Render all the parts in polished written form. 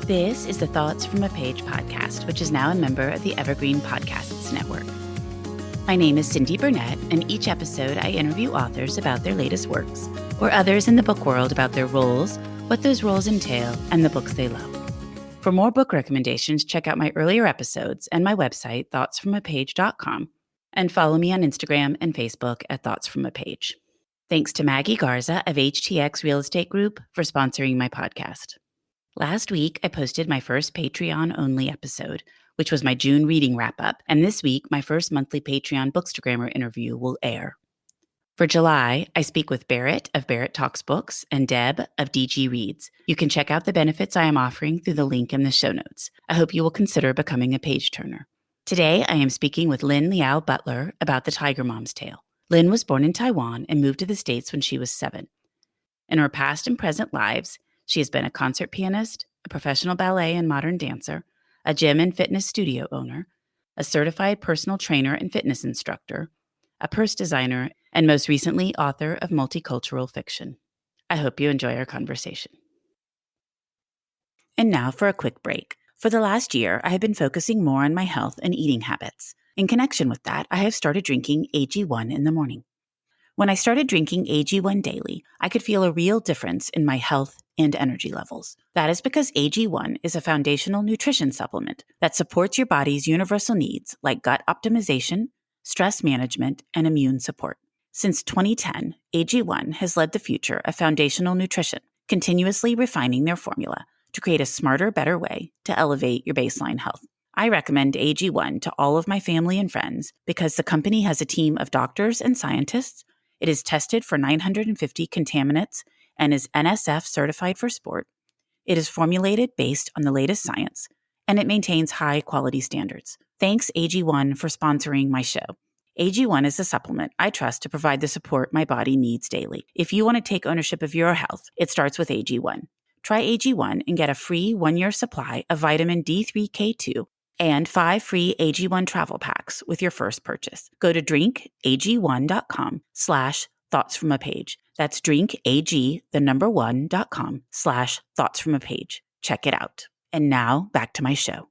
This is the Thoughts from a Page podcast, which is now a member of the Evergreen Podcasts Network. My name is Cindy Burnett, and each episode I interview authors about their latest works, or others in the book world about their roles, what those roles entail, and the books they love. For more book recommendations, check out my earlier episodes and my website, thoughtsfromapage.com, and follow me on Instagram and Facebook at Thoughts From A Page. Thanks to Maggie Garza of HTX Real Estate Group for sponsoring my podcast. Last week, I posted my first Patreon-only episode, which was my June reading wrap-up, and this week, my first monthly Patreon Bookstagrammer interview will air. For July, I speak with Barrett of Barrett Talks Books and Deb of DG Reads. You can check out the benefits I am offering through the link in the show notes. I hope you will consider becoming a page-turner. Today, I am speaking with Liao Butler about The Tiger Mom's Tale. Lynn was born in Taiwan and moved to the States when she was 7. In her past and present lives, she has been a concert pianist, a professional ballet and modern dancer, a gym and fitness studio owner, a certified personal trainer and fitness instructor, a purse designer, and most recently, author of multicultural fiction. I hope you enjoy our conversation. And now for a quick break. For the last year, I have been focusing more on my health and eating habits. In connection with that, I have started drinking AG1 in the morning. When I started drinking AG1 daily, I could feel a real difference in my health and energy levels. That is because AG1 is a foundational nutrition supplement that supports your body's universal needs like gut optimization, stress management, and immune support. Since 2010, AG1 has led the future of foundational nutrition, continuously refining their formula to create a smarter, better way to elevate your baseline health. I recommend AG1 to all of my family and friends because the company has a team of doctors and scientists. It is tested for 950 contaminants and is NSF certified for sport. It is formulated based on the latest science, and it maintains high quality standards. Thanks AG1 for sponsoring my show. AG1 is a supplement I trust to provide the support my body needs daily. If you want to take ownership of your health, it starts with AG1. Try AG1 and get a free 1-year supply of vitamin D3K2 and 5 free AG1 travel packs with your first purchase. Go to drinkag1.com/thoughtsfromapage. That's drinkag1.com/thoughtsfromapage. Check it out. And now back to my show.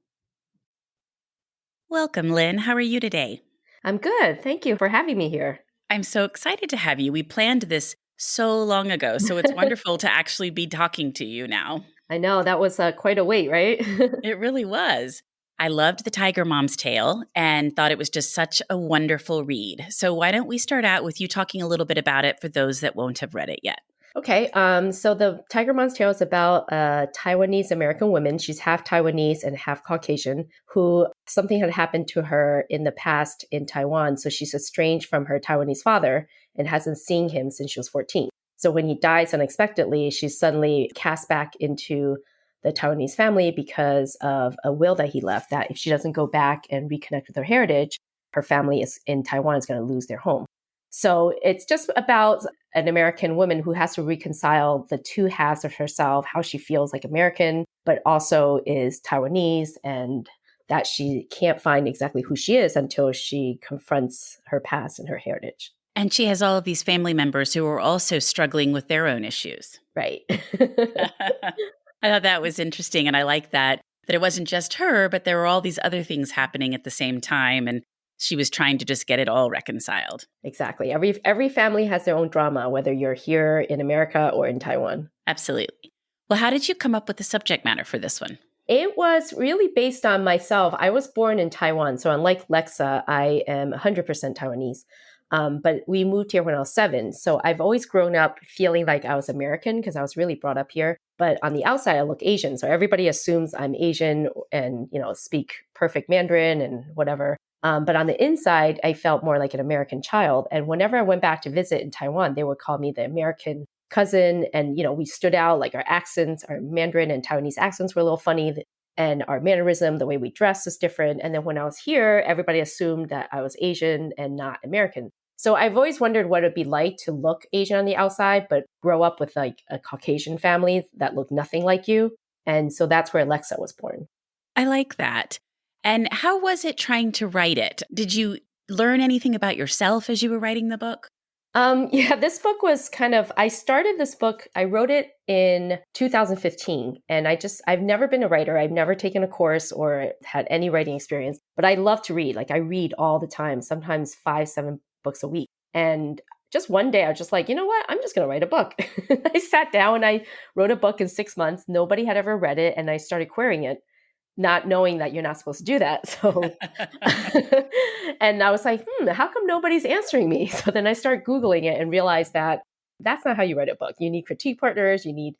Welcome, Lynn. How are you today? I'm good. Thank you for having me here. I'm so excited to have you. We planned this so long ago, so it's wonderful to actually be talking to you now. I know, that was quite a wait, right? It really was. I loved The Tiger Mom's Tale and thought it was just such a wonderful read. So why don't we start out with you talking a little bit about it for those that won't have read it yet? Okay, so The Tiger Mom's Tale is about a Taiwanese American woman. She's half Taiwanese and half Caucasian, who something had happened to her in the past in Taiwan. So she's estranged from her Taiwanese father and hasn't seen him since she was 14. So when he dies unexpectedly, she's suddenly cast back into the Taiwanese family because of a will that he left, that if she doesn't go back and reconnect with her heritage, her family in Taiwan is going to lose their home. So it's just about an American woman who has to reconcile the two halves of herself, how she feels like American, but also is Taiwanese, and that she can't find exactly who she is until she confronts her past and her heritage. And she has all of these family members who are also struggling with their own issues. Right. I thought that was interesting, and I like that it wasn't just her, but there were all these other things happening at the same time, and she was trying to just get it all reconciled. Exactly. Every family has their own drama, whether you're here in America or in Taiwan. Absolutely. Well, how did you come up with the subject matter for this one? It was really based on myself. I was born in Taiwan, so unlike Lexa, I am 100% Taiwanese. But we moved here when I was 7. So I've always grown up feeling like I was American because I was really brought up here. But on the outside, I look Asian. So everybody assumes I'm Asian and, speak perfect Mandarin and whatever. But on the inside, I felt more like an American child. And whenever I went back to visit in Taiwan, they would call me the American cousin. And, we stood out, like our accents, our Mandarin and Taiwanese accents were a little funny. And our mannerism, the way we dress is different. And then when I was here, everybody assumed that I was Asian and not American. So I've always wondered what it'd be like to look Asian on the outside, but grow up with like a Caucasian family that looked nothing like you. And so that's where Alexa was born. I like that. And how was it trying to write it? Did you learn anything about yourself as you were writing the book? Yeah, this book was I started this book, I wrote it in 2015, and I've never been a writer. I've never taken a course or had any writing experience, but I love to read. Like I read all the time, sometimes 5, 7 books a week. And just one day I was just like, you know what? I'm just going to write a book. I sat down and I wrote a book in 6 months. Nobody had ever read it. And I started querying it, not knowing that you're not supposed to do that. So, and I was like, how come nobody's answering me? So then I started Googling it and realized that that's not how you write a book. You need critique partners, you need,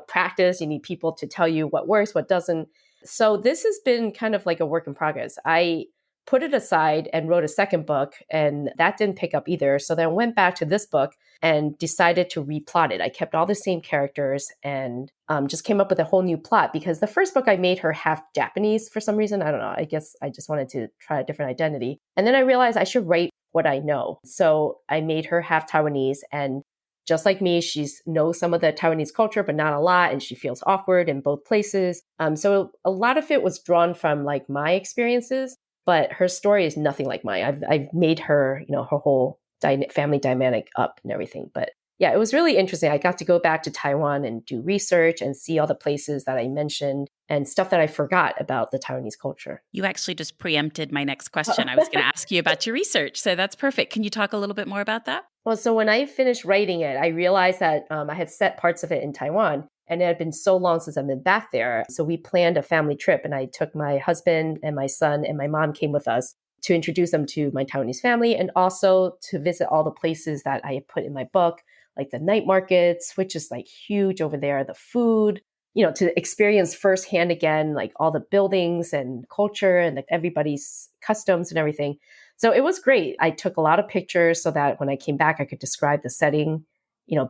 practice, you need people to tell you what works, what doesn't. So this has been kind of like a work in progress. I put it aside and wrote a second book, and that didn't pick up either. So then I went back to this book and decided to replot it. I kept all the same characters and just came up with a whole new plot, because the first book I made her half Japanese for some reason. I don't know. I guess I just wanted to try a different identity. And then I realized I should write what I know. So I made her half Taiwanese, and just like me, she knows some of the Taiwanese culture, but not a lot. And she feels awkward in both places. So a lot of it was drawn from like my experiences, but her story is nothing like mine. I've made her, her whole family dynamic up and everything. But yeah, it was really interesting. I got to go back to Taiwan and do research and see all the places that I mentioned and stuff that I forgot about the Taiwanese culture. You actually just preempted my next question. I was going to ask you about your research. So that's perfect. Can you talk a little bit more about that? Well, so when I finished writing it, I realized that I had set parts of it in Taiwan, and it had been so long since I've been back there. So we planned a family trip, and I took my husband and my son, and my mom came with us to introduce them to my Taiwanese family, and also to visit all the places that I had put in my book, like the night markets, which is like huge over there, the food, to experience firsthand again, like all the buildings and culture and everybody's customs and everything. So it was great. I took a lot of pictures so that when I came back, I could describe the setting,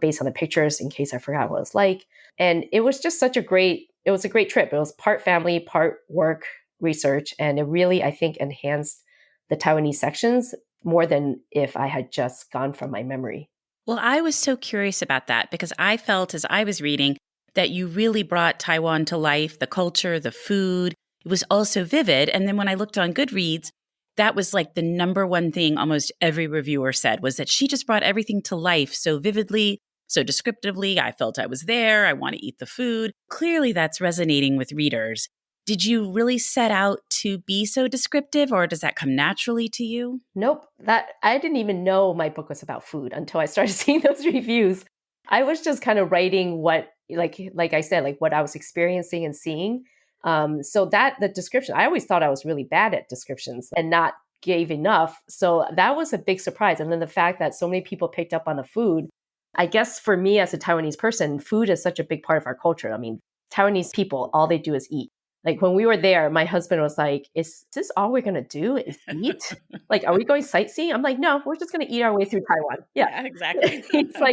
based on the pictures in case I forgot what it was like. And it was just it was a great trip. It was part family, part work research. And it really, I think, enhanced the Taiwanese sections more than if I had just gone from my memory. Well, I was so curious about that because I felt as I was reading that you really brought Taiwan to life, the culture, the food. It was also vivid. And then when I looked on Goodreads, that was like the number one thing almost every reviewer said, was that she just brought everything to life so vividly, so descriptively. I felt I was there. I want to eat the food. Clearly, that's resonating with readers. Did you really set out to be so descriptive, or does that come naturally to you? Nope. I didn't even know my book was about food until I started seeing those reviews. I was just kind of writing what, like I said, like what I was experiencing and seeing. So that the description, I always thought I was really bad at descriptions and not gave enough. So that was a big surprise. And then the fact that so many people picked up on the food, I guess for me as a Taiwanese person, food is such a big part of our culture. I mean, Taiwanese people, all they do is eat. Like when we were there, my husband was like, is this all we're going to do is eat? Like, are we going sightseeing? I'm like, no, we're just going to eat our way through Taiwan. Yeah, exactly.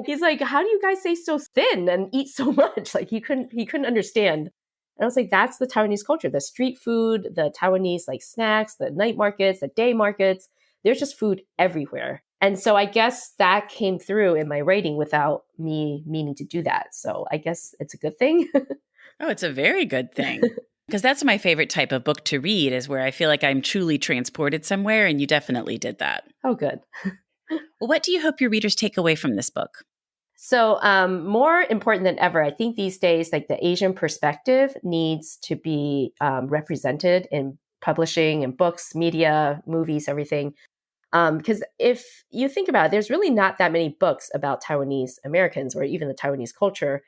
he's like, how do you guys stay so thin and eat so much? Like he couldn't understand. And I was like, that's the Taiwanese culture, the street food, the Taiwanese like snacks, the night markets, the day markets. There's just food everywhere. And so I guess that came through in my writing without me meaning to do that. So I guess it's a good thing. Oh, it's a very good thing. Because that's my favorite type of book to read, is where I feel like I'm truly transported somewhere, and you definitely did that. Oh, good. Well, what do you hope your readers take away from this book? So more important than ever, I think these days, like the Asian perspective needs to be represented in publishing and books, media, movies, everything. Because if you think about it, there's really not that many books about Taiwanese Americans or even the Taiwanese culture.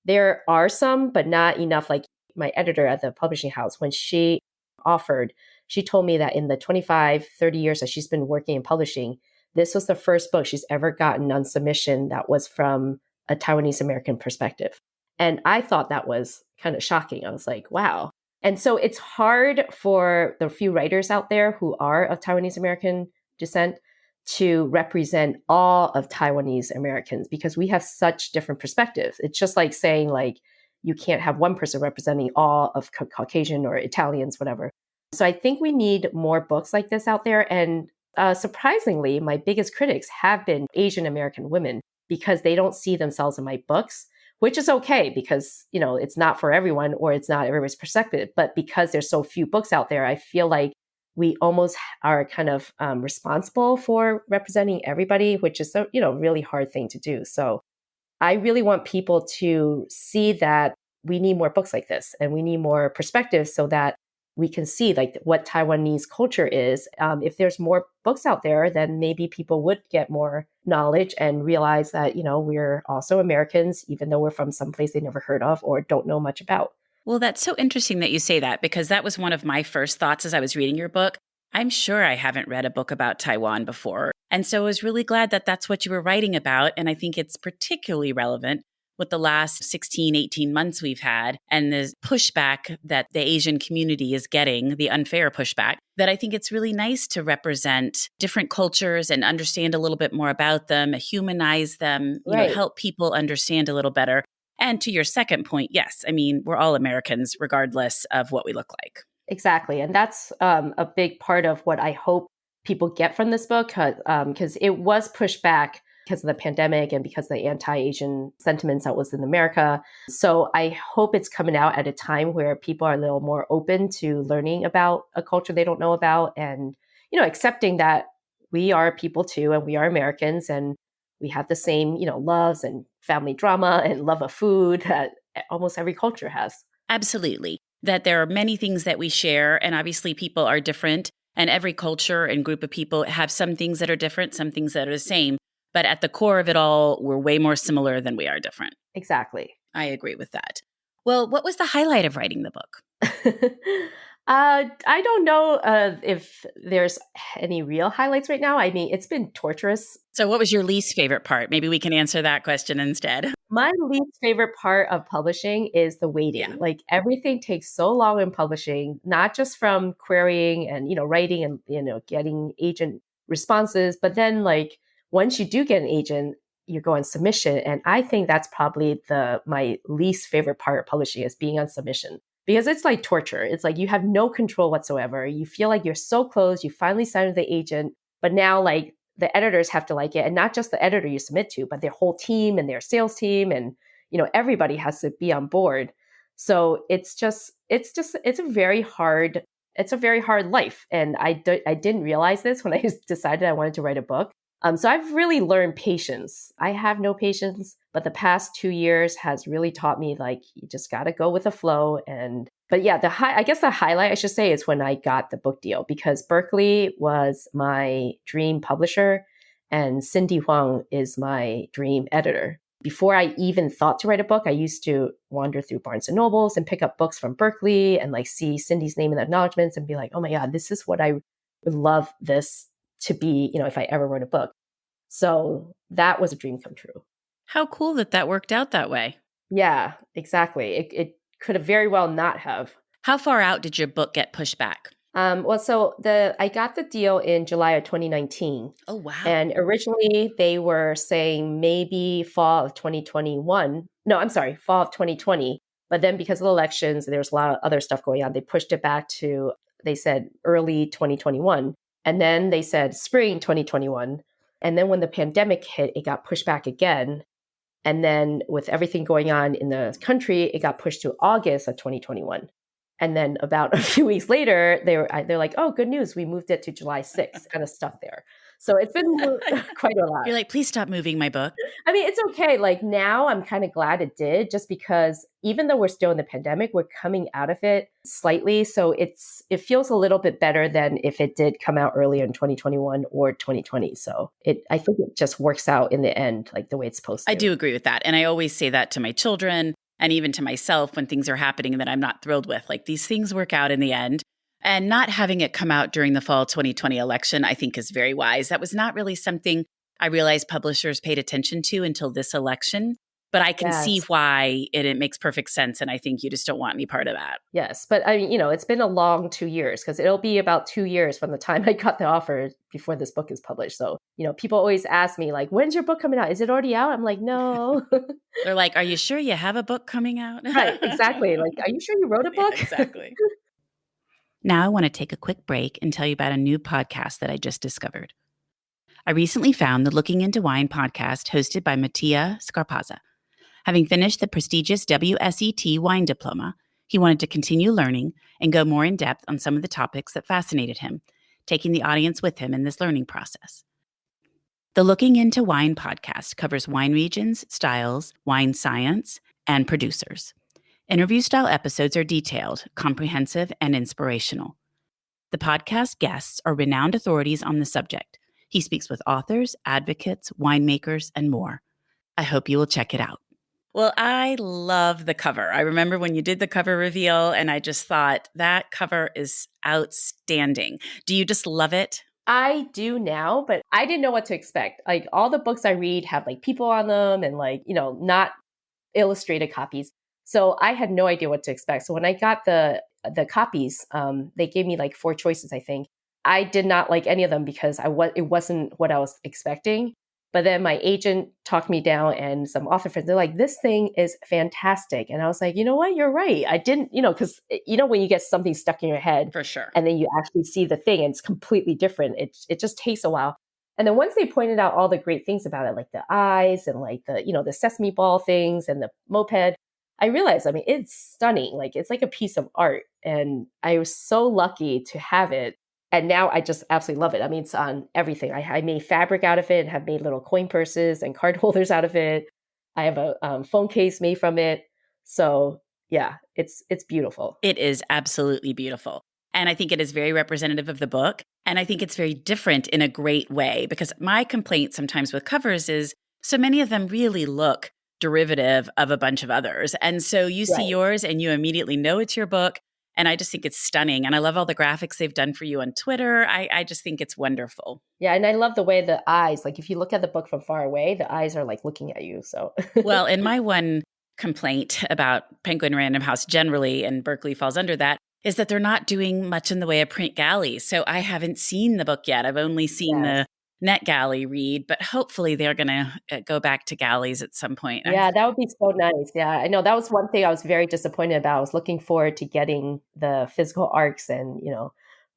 There are some, but not enough. Like my editor at the publishing house, when she offered, she told me that in the 25, 30 years that she's been working in publishing, this was the first book she's ever gotten on submission that was from a Taiwanese American perspective. And I thought that was kind of shocking. I was like, wow. And so it's hard for the few writers out there who are of Taiwanese American descent to represent all of Taiwanese Americans because we have such different perspectives. It's just like saying like, you can't have one person representing all of Caucasian or Italians, whatever. So I think we need more books like this out there. And surprisingly, my biggest critics have been Asian American women because they don't see themselves in my books, which is okay because, it's not for everyone or it's not everybody's perspective. But because there's so few books out there, I feel like we almost are kind of responsible for representing everybody, which is a really hard thing to do. So I really want people to see that we need more books like this and we need more perspectives so that we can see like what Taiwanese culture is. If there's more books out there, then maybe people would get more knowledge and realize that, we're also Americans, even though we're from someplace they never heard of or don't know much about. Well, that's so interesting that you say that, because that was one of my first thoughts as I was reading your book. I'm sure I haven't read a book about Taiwan before. And so I was really glad that that's what you were writing about. And I think it's particularly relevant with the last 16, 18 months we've had and the pushback that the Asian community is getting, the unfair pushback, that I think it's really nice to represent different cultures and understand a little bit more about them, humanize them, Right. help people understand a little better. And to your second point, yes, I mean, we're all Americans regardless of what we look like. Exactly. And that's a big part of what I hope people get from this book, because it was pushed back because of the pandemic and because of the anti-Asian sentiments that was in America. So I hope it's coming out at a time where people are a little more open to learning about a culture they don't know about and, accepting that we are people too, and we are Americans, and we have the same, loves and family drama and love of food that almost every culture has. Absolutely. That there are many things that we share, and obviously people are different, and every culture and group of people have some things that are different, some things that are the same. But at the core of it all, we're way more similar than we are different. Exactly. I agree with that. Well, what was the highlight of writing the book? I don't know if there's any real highlights right now. I mean, it's been torturous. So what was your least favorite part? Maybe we can answer that question instead. My least favorite part of publishing is the waiting. Yeah. Like everything takes so long in publishing, not just from querying and, writing and, getting agent responses, but then like once you do get an agent, you go on submission. And I think that's probably my least favorite part of publishing is being on submission. Because it's like torture. It's like you have no control whatsoever. You feel like you're so close. You finally signed with the agent, but now like the editors have to like it. And not just the editor you submit to, but their whole team and their sales team. And, everybody has to be on board. So it's a very hard life. And I didn't realize this when I decided I wanted to write a book. So I've really learned patience. I have no patience, but the past 2 years has really taught me like you just got to go with the flow. But yeah, I guess the highlight I should say is when I got the book deal, because Berkeley was my dream publisher and Cindy Huang is my dream editor. Before I even thought to write a book, I used to wander through Barnes and Nobles and pick up books from Berkeley and like see Cindy's name in the acknowledgments and be like, oh my God, this is what I would love this to be, if I ever wrote a book. So that was a dream come true. How cool that worked out that way. Yeah, exactly. It could have very well not have. How far out did your book get pushed back? So I got the deal in July of 2019. Oh, wow. And originally they were saying maybe fall of 2021. No, I'm sorry, fall of 2020. But then because of the elections, there was a lot of other stuff going on. They pushed it back to, they said early 2021. And then they said spring 2021. And then when the pandemic hit, it got pushed back again. And then with everything going on in the country, it got pushed to August of 2021. And then about a few weeks later, they're like, oh, good news. We moved it to July 6th, kind of stuck there. So it's been quite a lot. You're like, please stop moving my book. I mean, it's okay. Like now I'm kind of glad it did, just because even though we're still in the pandemic, we're coming out of it slightly. So it feels a little bit better than if it did come out earlier in 2021 or 2020. So I think it just works out in the end, like the way it's supposed to. I do agree with that. And I always say that to my children and even to myself when things are happening that I'm not thrilled with. Like these things work out in the end. And not having it come out during the fall 2020 election, I think is very wise. That was not really something I realized publishers paid attention to until this election. But I can see why it makes perfect sense. And I think you just don't want any part of that. Yes. But I mean, it's been a long 2 years because it'll be about 2 years from the time I got the offer before this book is published. So, people always ask me like, when's your book coming out? Is it already out? I'm like, no. They're like, are you sure you have a book coming out? Right. Exactly. Like, are you sure you wrote a book? Yeah, exactly. Now I want to take a quick break and tell you about a new podcast that I just discovered. I recently found the Looking Into Wine podcast hosted by Mattia Scarpazza. Having finished the prestigious WSET wine diploma, He wanted to continue learning and go more in depth on some of the topics that fascinated him, taking the audience with him in this learning process. The Looking Into Wine podcast covers wine regions, styles, wine science, and producers. Interview-style episodes are detailed, comprehensive, and inspirational. The podcast guests are renowned authorities on the subject. He speaks with authors, advocates, winemakers, and more. I hope you will check it out. Well, I love the cover. I remember when you did the cover reveal, and I just thought that cover is outstanding. Do you just love it? I do now, but I didn't know what to expect. Like all the books I read have like people on them and like, not illustrated copies. So I had no idea what to expect. So when I got the copies, they gave me like 4 choices, I think. I did not like any of them because it wasn't what I was expecting. But then my agent talked me down and some author friends, they're like, this thing is fantastic. And I was like, you know what? You're right. I didn't, because, when you get something stuck in your head. For sure. And then you actually see the thing and it's completely different. It just takes a while. And then once they pointed out all the great things about it, like the eyes and like the sesame ball things and the moped, I realized, it's stunning. Like it's like a piece of art. And I was so lucky to have it. And now I just absolutely love it. It's on everything. I made fabric out of it and have made little coin purses and card holders out of it. I have a phone case made from it. So yeah, it's beautiful. It is absolutely beautiful. And I think it is very representative of the book. And I think it's very different in a great way, because my complaint sometimes with covers is so many of them really look derivative of a bunch of others. And so you see yours and you immediately know it's your book. And I just think it's stunning. And I love all the graphics they've done for you on Twitter. I just think it's wonderful. Yeah. And I love the way the eyes, like if you look at the book from far away, the eyes are like looking at you. So, well, and my one complaint about Penguin Random House generally, and Berkeley falls under that, is that they're not doing much in the way of print galleys. So I haven't seen the book yet. I've only seen the net galley read, but hopefully they're going to go back to galleys at some point. Yeah, that would be so nice. Yeah, I know that was one thing I was very disappointed about. I was looking forward to getting the physical arcs and,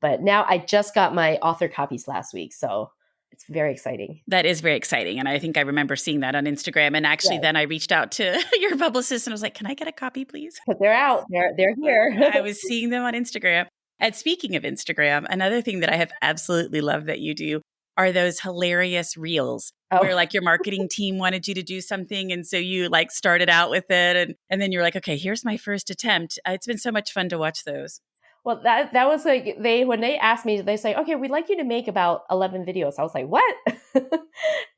but now I just got my author copies last week. So it's very exciting. That is very exciting. And I think I remember seeing that on Instagram. And actually then I reached out to your publicist and was like, can I get a copy, please? Because they're out. They're here. I was seeing them on Instagram. And speaking of Instagram, another thing that I have absolutely loved that you do are those hilarious reels where like your marketing team wanted you to do something. And so you like started out with it and then you're like, okay, here's my first attempt. It's been so much fun to watch those. Well, that was like when they asked me, they say, okay, we'd like you to make about 11 videos. I was like, what?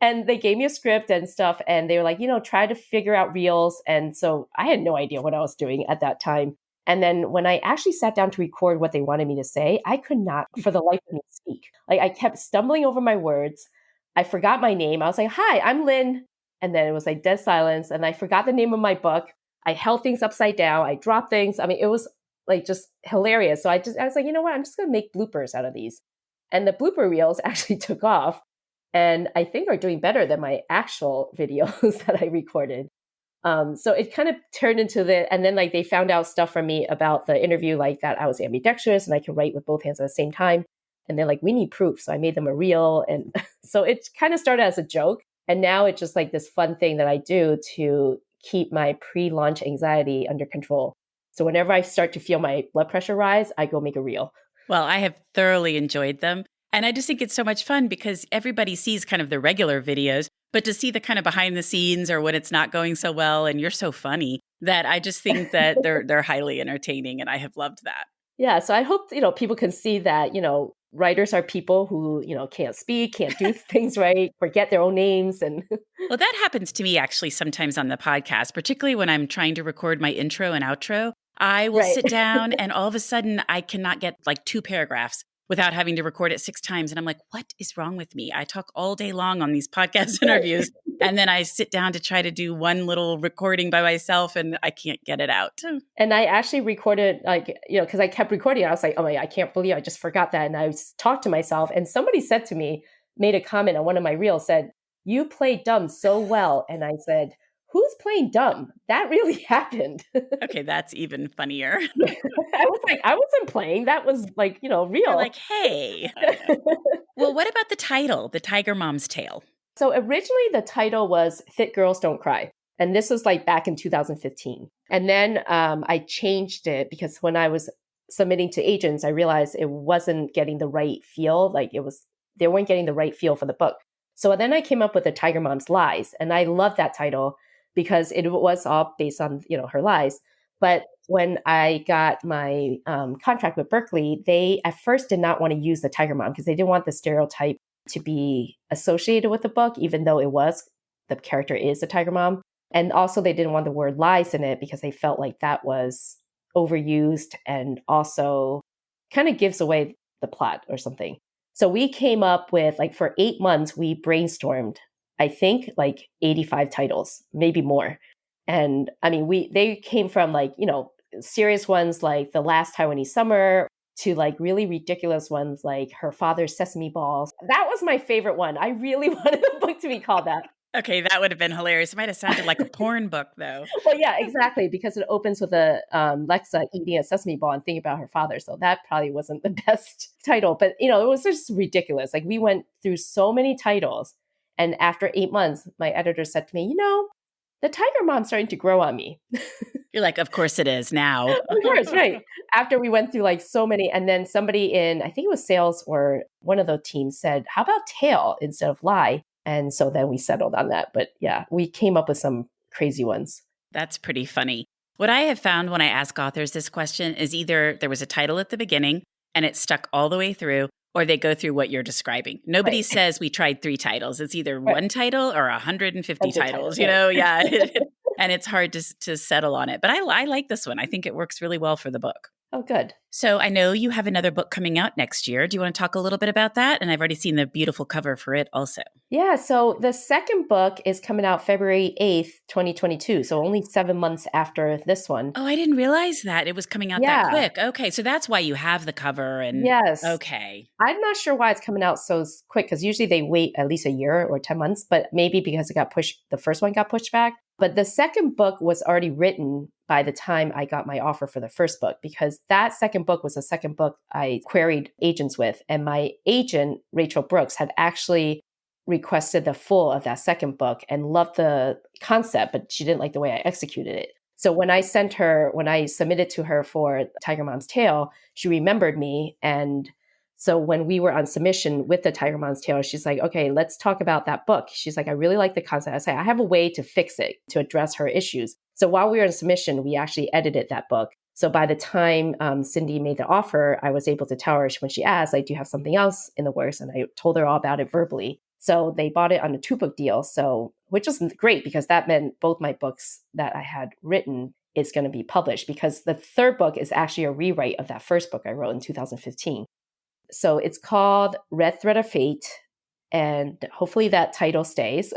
And they gave me a script and stuff. And they were like, try to figure out reels. And so I had no idea what I was doing at that time. And then when I actually sat down to record what they wanted me to say, I could not for the life of me speak. Like I kept stumbling over my words. I forgot my name. I was like, hi, I'm Lynn. And then it was like dead silence. And I forgot the name of my book. I held things upside down. I dropped things. It was like just hilarious. So I was like, you know what? I'm just going to make bloopers out of these. And the blooper reels actually took off and I think are doing better than my actual videos that I recorded. So it kind of turned into and then like they found out stuff from me about the interview, like that I was ambidextrous and I could write with both hands at the same time. And they're like, we need proof. So I made them a reel. And so it kind of started as a joke. And now it's just like this fun thing that I do to keep my pre-launch anxiety under control. So whenever I start to feel my blood pressure rise, I go make a reel. Well, I have thoroughly enjoyed them. And I just think it's so much fun because everybody sees kind of the regular videos, but to see the kind of behind the scenes or when it's not going so well, and you're so funny that I just think that they're highly entertaining, and I have loved that. Yeah, so I hope people can see that writers are people who can't speak, can't do things right, forget their own names, and well, that happens to me actually sometimes on the podcast, particularly when I'm trying to record my intro and outro. I will sit down and all of a sudden I cannot get like 2 paragraphs without having to record it 6 times. And I'm like, what is wrong with me? I talk all day long on these podcast interviews. And then I sit down to try to do one little recording by myself and I can't get it out. And I actually recorded because I kept recording. I was like, oh my, I can't believe I just forgot that. And I talked to myself and somebody said to me, made a comment on one of my reels, said, you played dumb so well. And I said, who's playing dumb? That really happened. Okay, that's even funnier. I was like, I wasn't playing. That was like, real. You're like, hey. Well, what about the title, The Tiger Mom's Tale? So originally the title was Fit Girls Don't Cry. And this was like back in 2015. And then I changed it because when I was submitting to agents, I realized it wasn't getting the right feel. They weren't getting the right feel for the book. So then I came up with The Tiger Mom's Lies. And I love that title because it was all based on, her lies. But when I got my contract with Berkeley, they at first did not want to use the Tiger Mom because they didn't want the stereotype to be associated with the book, even though the character is a Tiger Mom. And also they didn't want the word lies in it because they felt like that was overused and also kind of gives away the plot or something. So we came up with, like, for 8 months, we brainstormed, I think, like 85 titles, maybe more. And I mean, they came from serious ones like The Last Taiwanese Summer to like really ridiculous ones like Her Father's Sesame Balls. That was my favorite one. I really wanted the book to be called that. Okay, that would have been hilarious. It might have sounded like a porn book, though. Well, yeah, exactly, because it opens with a Lexa eating a sesame ball and thinking about her father. So that probably wasn't the best title, but it was just ridiculous. Like, we went through so many titles, and after 8 months, my editor said to me, the Tiger Mom's starting to grow on me. You're like, of course it is now. Of course, right. After we went through like so many, and then somebody I think it was sales or one of the teams said, how about tail instead of lie? And so then we settled on that. But yeah, we came up with some crazy ones. That's pretty funny. What I have found when I ask authors this question is either there was a title at the beginning and it stuck all the way through, or they go through what you're describing. Nobody says we tried 3 titles. It's either one title or 150 titles, yeah. And it's hard to settle on it. But I like this one. I think it works really well for the book. Oh, good. So I know you have another book coming out next year. Do you want to talk a little bit about that? And I've already seen the beautiful cover for it also. Yeah. So the second book is coming out February 8th, 2022. So only 7 months after this one. Oh, I didn't realize that it was coming out that quick. Okay. So that's why you have the cover. And yes. Okay. I'm not sure why it's coming out so quick because usually they wait at least a year or 10 months, but maybe because the first one got pushed back. But the second book was already written by the time I got my offer for the first book, because that second book was the second book I queried agents with. And my agent, Rachel Brooks, had actually requested the full of that second book and loved the concept, but she didn't like the way I executed it. So when I submitted to her for Tiger Mom's Tale, she remembered me. And so when we were on submission with the Tiger Mom's Tale, she's like, okay, let's talk about that book. She's like, I really like the concept. I say, I have a way to fix it, to address her issues. So while we were in submission, we actually edited that book. So by the time Cindy made the offer, I was able to tell her when she asked, like, do you have something else in the works? And I told her all about it verbally. So they bought it on a 2-book deal. So, which was great because that meant both my books that I had written is going to be published, because the third book is actually a rewrite of that first book I wrote in 2015. So it's called Red Thread of Fate, and hopefully that title stays.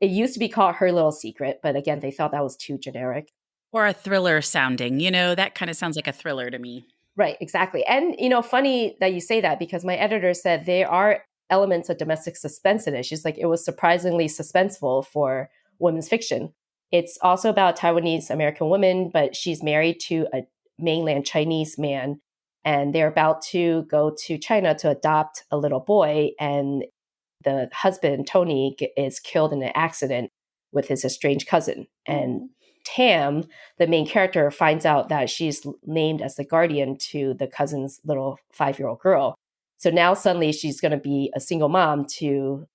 It used to be called Her Little Secret, but again, they thought that was too generic. Or a thriller sounding, that kind of sounds like a thriller to me. Right, exactly. And, funny that you say that, because my editor said there are elements of domestic suspense in it. She's like, it was surprisingly suspenseful for women's fiction. It's also about Taiwanese American woman, but she's married to a mainland Chinese man. And they're about to go to China to adopt a little boy. And the husband, Tony, is killed in an accident with his estranged cousin. And Tam, the main character, finds out that she's named as the guardian to the cousin's little 5-year-old girl. So now suddenly she's going to be a single mom to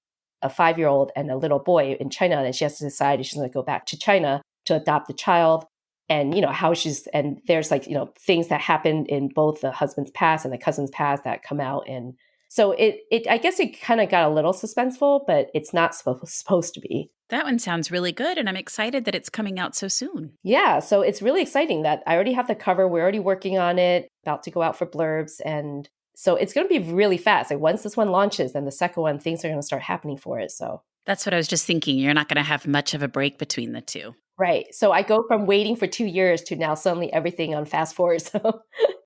a 5-year-old and a little boy in China. And she has to decide if she's going to go back to China to adopt the child. And, and there's things that happened in both the husband's past and the cousin's past that come out. And so I guess it kind of got a little suspenseful, but it's not supposed to be. That one sounds really good. And I'm excited that it's coming out so soon. Yeah. So it's really exciting that I already have the cover. We're already working on it, about to go out for blurbs. And so it's going to be really fast. Like, once this one launches, then the second one, things are going to start happening for it. So that's what I was just thinking. You're not going to have much of a break between the two. Right. So I go from waiting for 2 years to now suddenly everything on fast forward. So,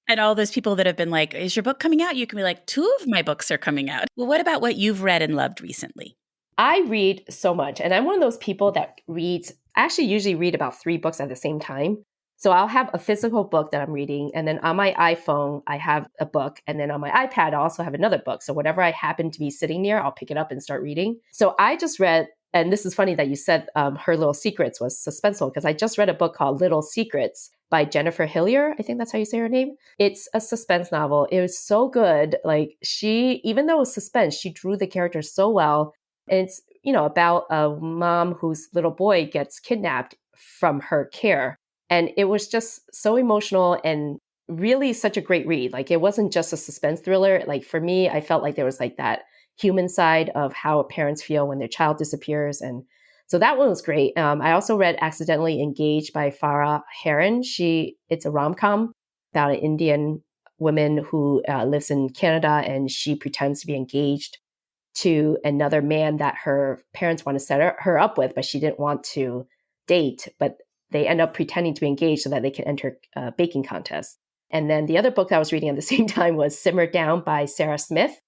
and all those people that have been like, is your book coming out? You can be like, 2 of my books are coming out. Well, what about what you've read and loved recently? I read so much. And I'm one of those people that usually read about 3 books at the same time. So I'll have a physical book that I'm reading. And then on my iPhone, I have a book. And then on my iPad, I also have another book. So whatever I happen to be sitting near, I'll pick it up and start reading. So I just read And this is funny that you said Her Little Secrets was suspenseful, because I just read a book called Little Secrets by Jennifer Hillier. I think that's how you say her name. It's a suspense novel. It was so good. Like even though it was suspense, she drew the characters so well. And it's, about a mom whose little boy gets kidnapped from her care. And it was just so emotional and really such a great read. Like it wasn't just a suspense thriller. Like for me, I felt like there was like that human side of how parents feel when their child disappears. And so that one was great. I also read Accidentally Engaged by Farah Heron. It's a rom-com about an Indian woman who lives in Canada, and she pretends to be engaged to another man that her parents want to set her up with, but she didn't want to date, but they end up pretending to be engaged so that they can enter a baking contest. And then the other book I was reading at the same time was Simmer Down by Sarah Smith.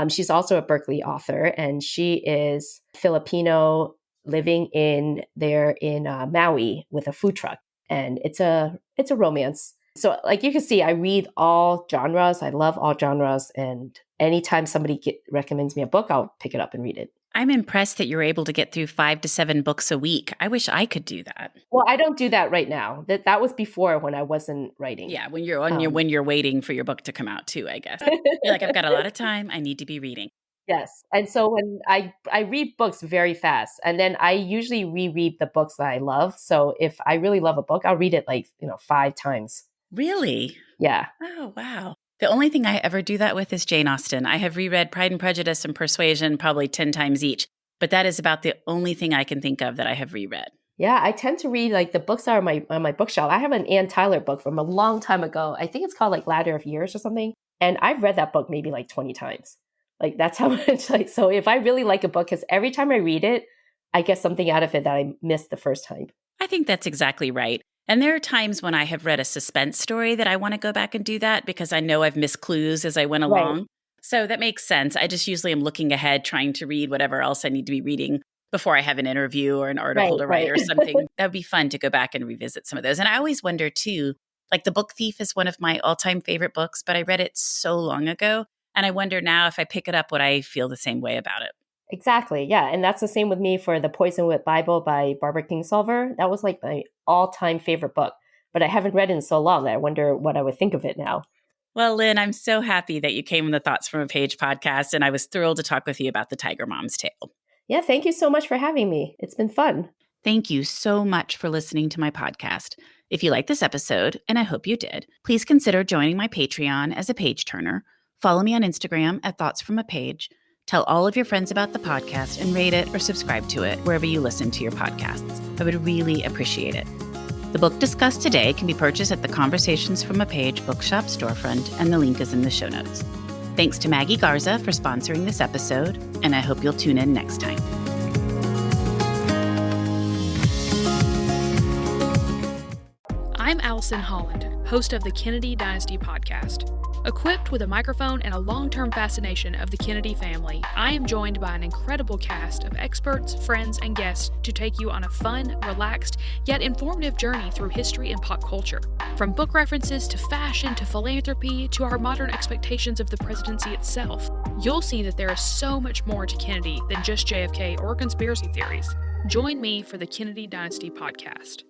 She's also a Berkeley author, and she is Filipino living in Maui with a food truck. And it's a romance. So like you can see, I read all genres. I love all genres. And anytime somebody recommends me a book, I'll pick it up and read it. I'm impressed that you're able to get through 5 to 7 books a week. I wish I could do that. Well, I don't do that right now. That was before when I wasn't writing. Yeah, when you're waiting for your book to come out too, I guess. You're like, I've got a lot of time. I need to be reading. Yes. And so when I read books very fast, and then I usually reread the books that I love. So if I really love a book, I'll read it 5 times. Really? Yeah. Oh, wow. The only thing I ever do that with is Jane Austen. I have reread Pride and Prejudice and Persuasion probably 10 times each, but that is about the only thing I can think of that I have reread. Yeah, I tend to read the books that are on my bookshelf. I have an Ann Tyler book from a long time ago. I think it's called Ladder of Years or something. And I've read that book maybe 20 times. That's how much so if I really like a book, because every time I read it, I get something out of it that I missed the first time. I think that's exactly right. And there are times when I have read a suspense story that I want to go back and do that because I know I've missed clues as I went along. Right. So that makes sense. I just usually am looking ahead, trying to read whatever else I need to be reading before I have an interview or an article to write or something. That would be fun to go back and revisit some of those. And I always wonder too, The Book Thief is one of my all-time favorite books, but I read it so long ago. And I wonder now if I pick it up, would I feel the same way about it? Exactly. Yeah. And that's the same with me for The Poison Whip Bible by Barbara Kingsolver. That was my all-time favorite book, but I haven't read it in so long that I wonder what I would think of it now. Well, Lynn, I'm so happy that you came on the Thoughts from a Page podcast, and I was thrilled to talk with you about The Tiger Mom's Tale. Yeah. Thank you so much for having me. It's been fun. Thank you so much for listening to my podcast. If you like this episode, and I hope you did, please consider joining my Patreon as a page turner. Follow me on Instagram at Thoughts from a Page. Tell all of your friends about the podcast and rate it or subscribe to it wherever you listen to your podcasts. I would really appreciate it. The book discussed today can be purchased at the Conversations from a Page bookshop storefront, and the link is in the show notes. Thanks to Maggie Garza for sponsoring this episode, and I hope you'll tune in next time. I'm Allison Holland, host of the Kennedy Dynasty podcast. Equipped with a microphone and a long-term fascination of the Kennedy family, I am joined by an incredible cast of experts, friends, and guests to take you on a fun, relaxed, yet informative journey through history and pop culture. From book references to fashion to philanthropy to our modern expectations of the presidency itself, you'll see that there is so much more to Kennedy than just JFK or conspiracy theories. Join me for the Kennedy Dynasty podcast.